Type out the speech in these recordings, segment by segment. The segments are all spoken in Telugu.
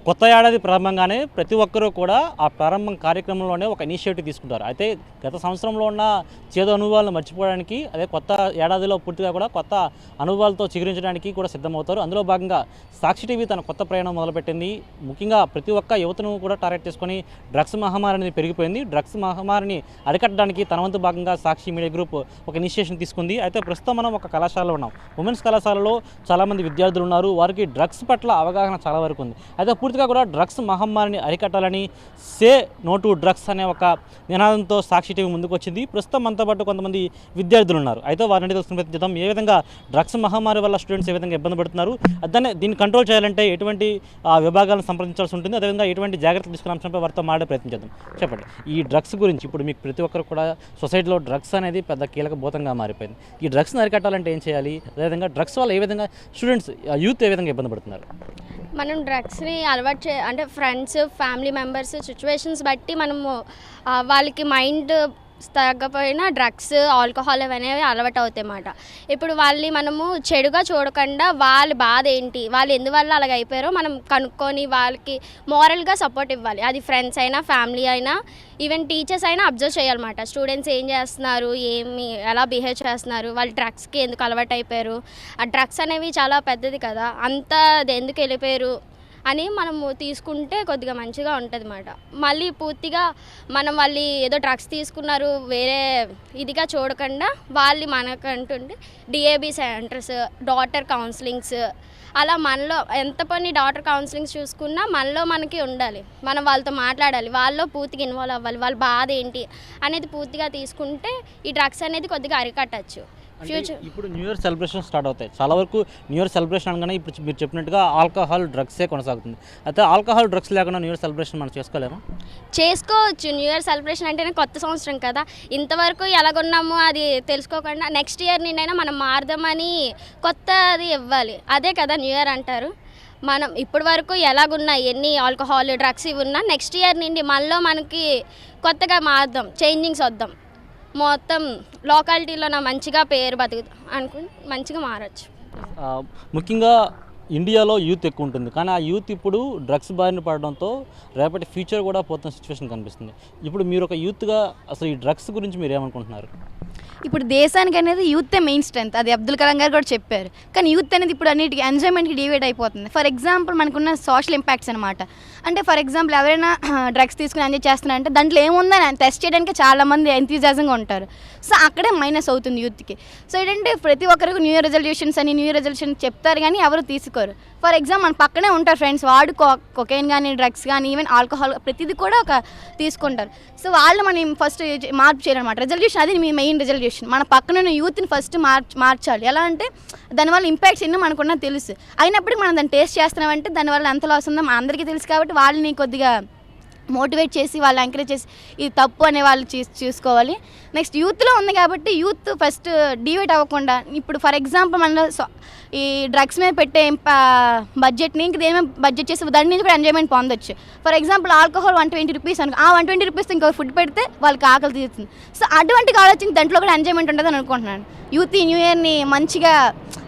కొత్త ఏడాది ప్రారంభంగానే ప్రతి ఒక్కరూ కూడా ఆ ప్రారంభం కార్యక్రమంలోనే ఒక ఇనిషియేటివ్ తీసుకుంటారు. అయితే గత సంవత్సరంలో ఉన్న చేదు అనుభవాలను మర్చిపోవడానికి, అదే కొత్త ఏడాదిలో పూర్తిగా కూడా కొత్త అనుభవాలతో చిగురించడానికి కూడా సిద్ధమవుతారు. అందులో భాగంగా సాక్షి టీవీ తన కొత్త ప్రయాణం మొదలుపెట్టింది. ముఖ్యంగా ప్రతి ఒక్క యువతను కూడా టార్గెట్ చేసుకొని డ్రగ్స్ మహమ్మారి అనేది పెరిగిపోయింది. డ్రగ్స్ మహమ్మారిని అరికట్టడానికి తన వంతు భాగంగా సాక్షి మీడియా గ్రూప్ ఒక ఇనిషియేషన్ తీసుకుంది. అయితే ప్రస్తుతం మనం ఒక కళాశాలలో ఉన్నాం. ఉమెన్స్ కళాశాలలో చాలామంది విద్యార్థులు ఉన్నారు. వారికి డ్రగ్స్ పట్ల అవగాహన చాలా వరకు ఉంది. అయితే పూర్తిగా కూడా డ్రగ్స్ మహమ్మారిని అరికట్టాలని సే నో టు డ్రగ్స్ అనే ఒక నినాదంతో సాక్షి టీవీ ముందుకు వచ్చింది. ప్రస్తుతం మనతో పాటు కొంతమంది విద్యార్థులు ఉన్నారు. అయితే వారిని తెలుసుకునే ప్రయత్నం చేద్దాం. ఏ విధంగా డ్రగ్స్ మహమ్మారి వల్ల స్టూడెంట్స్ ఏ విధంగా ఇబ్బంది పడుతున్నారు, అదే దీన్ని కంట్రోల్ చేయాలంటే ఎటువంటి విభాగాలను సంప్రదించాల్సి ఉంటుంది, అదేవిధంగా ఎటువంటి జాగ్రత్తలు తీసుకునే అంశంపై వారితో మాట్లాడే ప్రయత్నం చేద్దాం. చెప్పండి, ఈ డ్రగ్స్ గురించి ఇప్పుడు మీకు ప్రతి ఒక్కరు కూడా సొసైటీలో డ్రగ్స్ అనేది పెద్ద కీలక భూతంగా మారిపోయింది. ఈ డ్రగ్స్ని అరికట్టాలంటే ఏం చేయాలి, అదేవిధంగా డ్రగ్స్ వల్ల ఏ విధంగా స్టూడెంట్స్ యూత్ ఏ విధంగా ఇబ్బంది పడుతున్నారు? మనం డ్రగ్స్ని అలవాటు అంటే ఫ్రెండ్స్, ఫ్యామిలీ మెంబర్స్ సిచ్యువేషన్స్ బట్టి మనము వాళ్ళకి మైండ్ తగ్గపోయినా డ్రగ్స్, ఆల్కహాల్ అనేవి అలవాటు అవుతాయి అన్నమాట. ఇప్పుడు వాళ్ళని మనము చెడుగా చూడకుండా వాళ్ళ బాధ ఏంటి, వాళ్ళు ఎందువల్ల అలాగ అయిపోయారో మనం కనుక్కొని వాళ్ళకి మోరల్గా సపోర్ట్ ఇవ్వాలి. అది ఫ్రెండ్స్ అయినా, ఫ్యామిలీ అయినా, ఈవెన్ టీచర్స్ అయినా అబ్జర్వ్ చేయాలన్నమాట. స్టూడెంట్స్ ఏం చేస్తున్నారు, ఎలా బిహేవ్ చేస్తున్నారు, వాళ్ళు డ్రగ్స్కి ఎందుకు అలవాటు అయిపోయారు, ఆ డ్రగ్స్ అనేవి చాలా పెద్దది కదా, అంతా అది ఎందుకు వెళ్ళిపోయారు అని మనము తీసుకుంటే కొద్దిగా మంచిగా ఉంటుంది అన్నమాట. మళ్ళీ పూర్తిగా మనం వాళ్ళు ఏదో డ్రగ్స్ తీసుకున్నారు వేరే ఇదిగా చూడకుండా వాళ్ళు మనకంటుంటే డిఏబి సెంటర్స్, డాటర్ కౌన్సిలింగ్స్, అలా మనలో ఎంత పని డాటర్ కౌన్సిలింగ్స్ చూసుకున్నా మనలో మనకి ఉండాలి. మనం వాళ్ళతో మాట్లాడాలి, వాళ్ళలో పూర్తిగా ఇన్వాల్వ్ అవ్వాలి. వాళ్ళ బాధ ఏంటి అనేది పూర్తిగా తీసుకుంటే ఈ డ్రగ్స్ అనేది కొద్దిగా అరికట్టచ్చు. ఫ్యూచర్ ఇప్పుడు న్యూ ఇయర్ సెలబ్రేషన్ స్టార్ట్ అవుతాయి. చాలా వరకు న్యూ ఇయర్ సెలబ్రేషన్ అనగానే ఇప్పుడు మీరు చెప్పినట్టుగా ఆల్కహాల్ డ్రగ్సే కొనసాగుతుంది. అయితే ఆల్కహాల్ డ్రగ్స్ లేకుండా న్యూ ఇయర్ సెలబ్రేషన్ మనం చేసుకోలేము? చేసుకోవచ్చు. న్యూ ఇయర్ సెలబ్రేషన్ అంటేనే కొత్త సంవత్సరం కదా, ఇంతవరకు ఎలాగున్నామో అది తెలుసుకోకుండా నెక్స్ట్ ఇయర్ నుండైనా మనం మారదామని కొత్తది ఇవ్వాలి. అదే కదా న్యూ ఇయర్ అంటారు. మనం ఇప్పటి వరకు ఎలాగున్నా, ఎన్ని ఆల్కహాల్ డ్రగ్స్ ఇవి ఉన్నా నెక్స్ట్ ఇయర్ నుండి మనలో మనకి కొత్తగా మారుదాం, చేంజింగ్స్ వద్దాం, మొత్తం లోకాలిటీలో నా మంచిగా పేరు బతుకుతాం అనుకుని మంచిగా మారచ్చు. ముఖ్యంగా ఇండియాలో యూత్ ఎక్కువ ఉంటుంది, కానీ ఆ యూత్ ఇప్పుడు డ్రగ్స్ బారిన పడడంతో రేపటి ఫ్యూచర్ కూడా పోతున్న సిచ్యువేషన్ కనిపిస్తుంది. ఇప్పుడు మీరు ఒక యూత్గా అసలు ఈ డ్రగ్స్ గురించి మీరు ఏమనుకుంటున్నారు? ఇప్పుడు దేశానికి అనేది యూతే మెయిన్ స్ట్రెంత్, అది అబ్దుల్ కలాం గారు కూడా చెప్పారు. కానీ యూత్ అనేది ఇప్పుడు అన్నిటికీ ఎంజాయ్మెంట్కి డివైడ్ అయిపోతుంది. ఫర్ ఎగ్జాంపుల్ మనకున్న సోషల్ ఇంపాక్ట్స్ అనమాట. అంటే ఫర్ ఎగ్జాంపుల్ ఎవరైనా డ్రగ్స్ తీసుకుని ఎంజాయ్ చేస్తున్నారంటే దాంట్లో ఏముందని టెస్ట్ చేయడానికి చాలామంది ఎంతూజియాజంగా ఉంటారు. సో అక్కడే మైనస్ అవుతుంది యూత్కి. సో ఏంటంటే ప్రతి ఒక్కరికి న్యూ ఇయర్ రెజల్యూషన్స్ అని న్యూ ఇయర్ రెజల్యూషన్ చెప్తారు కానీ ఎవరు తీసుకోరు. ఫర్ ఎగ్జాంపుల్ మన పక్కనే ఉంటారు ఫ్రెండ్స్, వాడు కొకైన్ కానీ డ్రగ్స్ కానీ ఈవెన్ ఆల్కహాల్ ప్రతిదీ కూడా ఒక తీసుకుంటారు. సో వాళ్ళు మనం ఫస్ట్ మార్పు చేయాలన్నమాట. రెజల్యూషన్ అది మీ మెయిన్ రెజల్యూషన్. మన పక్కన యూత్ని ఫస్ట్ మార్చాలి. ఎలా అంటే దానివల్ల ఇంపాక్ట్స్ ఎన్నో మనకున్నా తెలుసు, అయినప్పటికీ మనం దాన్ని టేస్ట్ చేస్తున్నామంటే దానివల్ల ఎంత లాస్ ఉందో అందరికీ తెలుసు. కాబట్టి వాళ్ళని కొద్దిగా మోటివేట్ చేసి వాళ్ళు ఎంకరేజ్ చేసి ఇది తప్పు అనే వాళ్ళు చూసుకోవాలి. నెక్స్ట్ యూత్లో ఉంది కాబట్టి యూత్ ఫస్ట్ డివైట్ అవ్వకుండా, ఇప్పుడు ఫర్ ఎగ్జాంపుల్ మనలో ఈ డ్రగ్స్ మీద పెట్టే బడ్జెట్ని ఇంక దేని మీద బడ్జెట్ చేసి దాని నుంచి కూడా ఎంజాయ్మెంట్ పొందొచ్చు. ఫర్ ఎగ్జాంపుల్ ఆల్కహాల్ 120 రూపీస్ అనుకో, ఆ 120 రూపీస్ ఇంకో ఫుడ్ పెడితే వాళ్ళకి ఆకలి తీరుతుంది. సో అటువంటి ఆలోచన దాంట్లో కూడా ఎంజాయ్మెంట్ ఉంటుందని అనుకుంటున్నాను. యూత్ ఈ న్యూ ఇయర్ని మంచిగా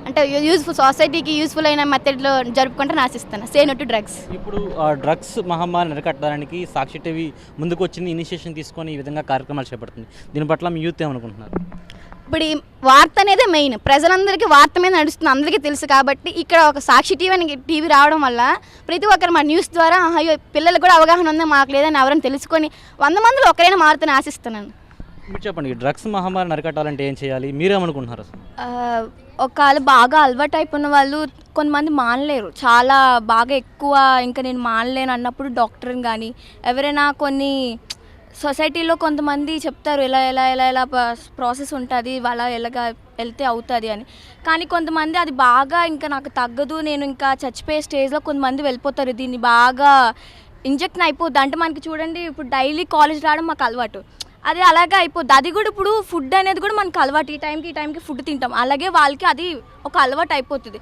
అంటే యూజ్ఫుల్, సొసైటీకి యూజ్ఫుల్ అయిన మెథడ్లో జరుపుకుంటే ఆశిస్తాను. Say no to drugs. ఇప్పుడు డ్రగ్స్ మహమ్మారిని అరికట్టడానికి సాక్షి టీవీ ముందుకు వచ్చింది, ఇనిషియేషన్ తీసుకొని ఈ విధంగా కార్యక్రమాలు చేపడుతుంది. దీని పట్ల మీ యూత్ ఏమనుకుంటున్నారు? ఇప్పుడు ఈ వార్త అనేది మెయిన్, ప్రజలందరికీ వార్త మీద నడుస్తుంది, అందరికీ తెలుసు. కాబట్టి ఇక్కడ ఒక సాక్షి టీవీ రావడం వల్ల ప్రతి ఒక్కరు మా న్యూస్ ద్వారా అయ్యో పిల్లలకు కూడా అవగాహన ఉంది, మాకు లేదని ఎవరైనా తెలుసుకొని 100 మందిలో ఒకరైనా మారుతని ఆశిస్తున్నాను. మీరు చెప్పండి, డ్రగ్స్ మహమ్మారిని అరికట్టాలంటే ఏం చేయాలి, మీరేమనుకుంటున్నారు? ఒకవేళ బాగా అలవాటు అయిపోయిన వాళ్ళు కొంతమంది మానలేరు, చాలా బాగా ఎక్కువ ఇంకా నేను మానలేను అన్నప్పుడు డాక్టర్ని కానీ ఎవరైనా కొన్ని సొసైటీలో కొంతమంది చెప్తారు ఇలా ఎలా ఎలా ఎలా ప్రాసెస్ ఉంటుంది, వాళ్ళ ఎలాగా వెళ్తే అవుతుంది అని. కానీ కొంతమంది అది బాగా ఇంకా నాకు తగ్గదు, నేను ఇంకా చచ్చిపోయే స్టేజ్లో కొంతమంది వెళ్ళిపోతారు. దీన్ని బాగా ఇంజెక్షన్ అయిపోద్ది. అంటే మనకి చూడండి, ఇప్పుడు డైలీ కాలేజ్ రావడం మాకు అలవాటు, అది అలాగే అయిపోద్ది. అది కూడా ఇప్పుడు ఫుడ్ అనేది కూడా మనకు అలవాటు, ఈ టైంకి ఫుడ్ తింటాం, అలాగే వాళ్ళకి అది ఒక అలవాటు అయిపోతుంది.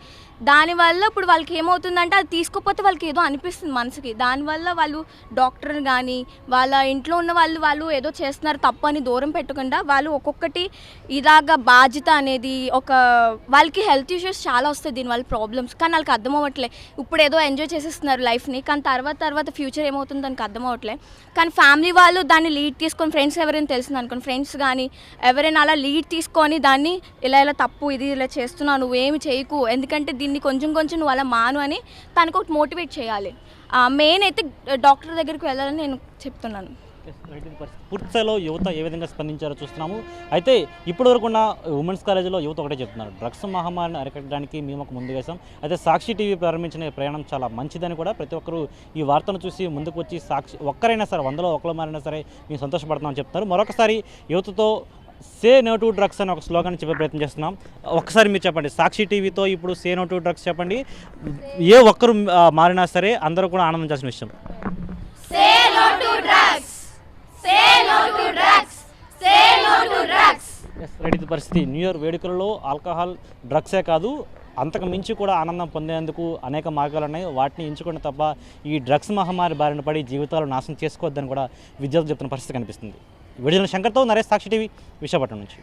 దానివల్ల ఇప్పుడు వాళ్ళకి ఏమవుతుందంటే అది తీసుకోకపోతే వాళ్ళకి ఏదో అనిపిస్తుంది మనసుకి. దానివల్ల వాళ్ళు డాక్టర్ని కానీ వాళ్ళ ఇంట్లో ఉన్న వాళ్ళు ఏదో చేస్తున్నారు తప్పు అని దూరం పెట్టకుండా వాళ్ళు ఒక్కొక్కటి ఇలాగా బాధ్యత అనేది ఒక వాళ్ళకి హెల్త్ ఇష్యూస్ చాలా వస్తాయి దీనివల్ల ప్రాబ్లమ్స్. కానీ వాళ్ళకి అర్థం అవ్వట్లే. ఇప్పుడు ఏదో ఎంజాయ్ చేసేస్తున్నారు లైఫ్ని, కానీ తర్వాత ఫ్యూచర్ ఏమవుతుందో దానికి అర్థం అవ్వట్లే. కానీ ఫ్యామిలీ వాళ్ళు దాన్ని లీడ్ తీసుకొని, ఫ్రెండ్స్ ఎవరైనా తెలిసింది అనుకోండి, ఫ్రెండ్స్ కానీ ఎవరైనా అలా లీడ్ తీసుకొని దాన్ని ఇలా తప్పు, ఇది ఇలా చేస్తున్నావు, నువ్వేమి చేయకు, ఎందుకంటే దీన్ని కొంచెం నువ్వు అలా మాను అని తనకు ఒకటి మోటివేట్ చేయాలి. మెయిన్ అయితే డాక్టర్ దగ్గరికి వెళ్ళాలని నేను చెప్తున్నాను. పూర్తిస్థాయిలో యువత ఏ విధంగా స్పందించారో చూస్తున్నాము. అయితే ఇప్పటివరకు ఉన్న ఉమెన్స్ కాలేజీలో యువత ఒకటే చెప్తున్నారు, డ్రగ్స్ మహమ్మారిని అరికట్టడానికి మేము ఒక ముందు వేసాం. అయితే సాక్షి టీవీ ప్రారంభించిన ప్రయాణం చాలా మంచిదని కూడా ప్రతి ఒక్కరూ ఈ వార్తను చూసి ముందుకు వచ్చి సాక్షి ఒక్కరైనా సరే 100లో ఒకరు మారైనా సరే మేము సంతోషపడుతున్నామని చెప్తున్నారు. మరొకసారి యువతతో సే నో టు డ్రగ్స్ అని ఒక స్లోగన్ చెప్పే ప్రయత్నం చేస్తున్నాం. ఒక్కసారి మీరు చెప్పండి, సాక్షి టీవీతో ఇప్పుడు సే నో టు డ్రగ్స్ చెప్పండి. ఏ ఒక్కరు మారినా సరే అందరూ కూడా ఆనందించాల్సిన విషయం. రెడీ పరిస్థితి న్యూ ఇయర్ వేడుకలలో ఆల్కహాల్ డ్రగ్సే కాదు, అంతకు మించి కూడా ఆనందం పొందేందుకు అనేక మార్గాలు ఉన్నాయి. వాటిని ఎంచుకున్న తప్ప ఈ డ్రగ్స్ మహమ్మారి బారిన పడి జీవితాలు నాశనం చేసుకోవద్దని కూడా విద్యార్థులు చెప్తున్న పరిస్థితి కనిపిస్తుంది. విడుదల శంకర్తో నరేష్, సాక్షి టీవీ, విశాఖపట్నం నుంచి.